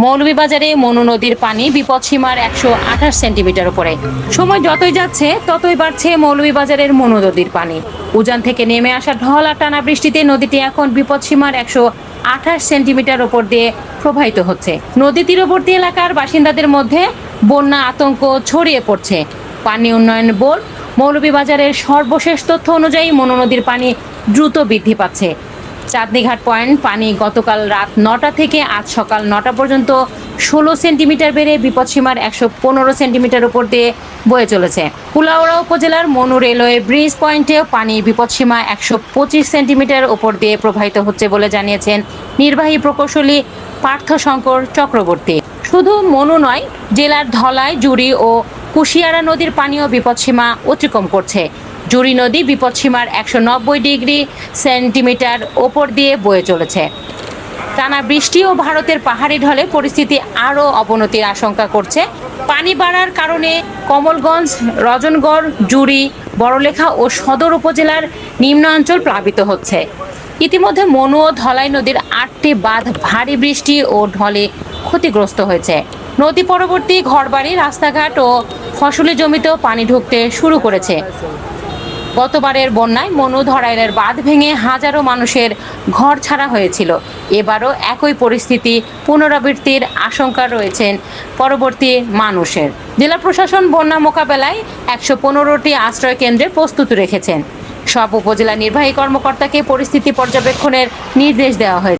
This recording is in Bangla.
মৌলভীবাজারে মনু নদীর পানি বিপদসীমার 128 সেন্টিমিটার উপরে। সময় যতই যাচ্ছে ততই বাড়ছে মৌলভীবাজারের মনু নদীর পানি। উজান থেকে নেমে আসা ঢল আর টানা বৃষ্টিতে নদীটি এখন বিপদসীমার 128 সেন্টিমিটার উপর দিয়ে প্রবাহিত হচ্ছে। নদী তীরবর্তী এলাকার বাসিন্দাদের মধ্যে বন্যা আতঙ্ক ছড়িয়ে পড়ছে। পানি উন্নয়ন বোর্ড মৌলভীবাজারের সর্বশেষ তথ্য অনুযায়ী মনু নদীর পানি দ্রুত বৃদ্ধি পাচ্ছে। চাঁদনীঘাট পয়েন্ট পানি গতকাল রাত 9টা থেকে আজ সকাল 9টা পর্যন্ত 16 সেন্টিমিটার বেড়ে বিপদসীমার 115 সেন্টিমিটার উপর দিয়ে বয়ে চলেছে। কুলাউড়া উপজেলার মনু রেলওয়ে ব্রিজ পয়েন্টেও পানি বিপদসীমা 125 সেন্টিমিটার উপর দিয়ে প্রবাহিত হচ্ছে বলে জানিয়েছেন নির্বাহী প্রকৌশলী পার্থশঙ্কর চক্রবর্তী। শুধু মনু নয়, জেলার ধলাই, জুড়ি ও কুশিয়ারা নদীর পানিও বিপদসীমা অতিক্রম করছে। জুড়ি নদী বিপদসীমার 190 সেন্টিমিটার ওপর দিয়ে বয়ে চলেছে। টানা বৃষ্টি ও ভারতের পাহাড়ি ঢলে পরিস্থিতি আরও অবনতির আশঙ্কা করছে। পানি বাড়ার কারণে কমলগঞ্জ, রজনগড়, জুড়ি, বড়লেখা ও সদর উপজেলার নিম্নাঞ্চল প্লাবিত হচ্ছে। ইতিমধ্যে মনু ও ধলাই নদীর 8টি বাঁধ ভারী বৃষ্টি ও ঢলে ক্ষতিগ্রস্ত হয়েছে। নদী পরবর্তী ঘরবাড়ি, রাস্তাঘাট ও ফসলি জমিতেও পানি ঢুকতে শুরু করেছে। গতবারের বন্যায় মনু ধরাইলের বাঁধ ভেঙে হাজারো মানুষের ঘর ছাড়া হয়েছিল। এবারও একই পরিস্থিতি পুনরাবৃত্তির আশঙ্কা রয়েছেন পরবর্তী মানুষের। জেলা প্রশাসন বন্যা মোকাবেলায় 115টি আশ্রয় কেন্দ্রে প্রস্তুত রেখেছেন। সব উপজেলা নির্বাহী কর্মকর্তাকে পরিস্থিতি পর্যবেক্ষণের নির্দেশ দেওয়া হয়েছে।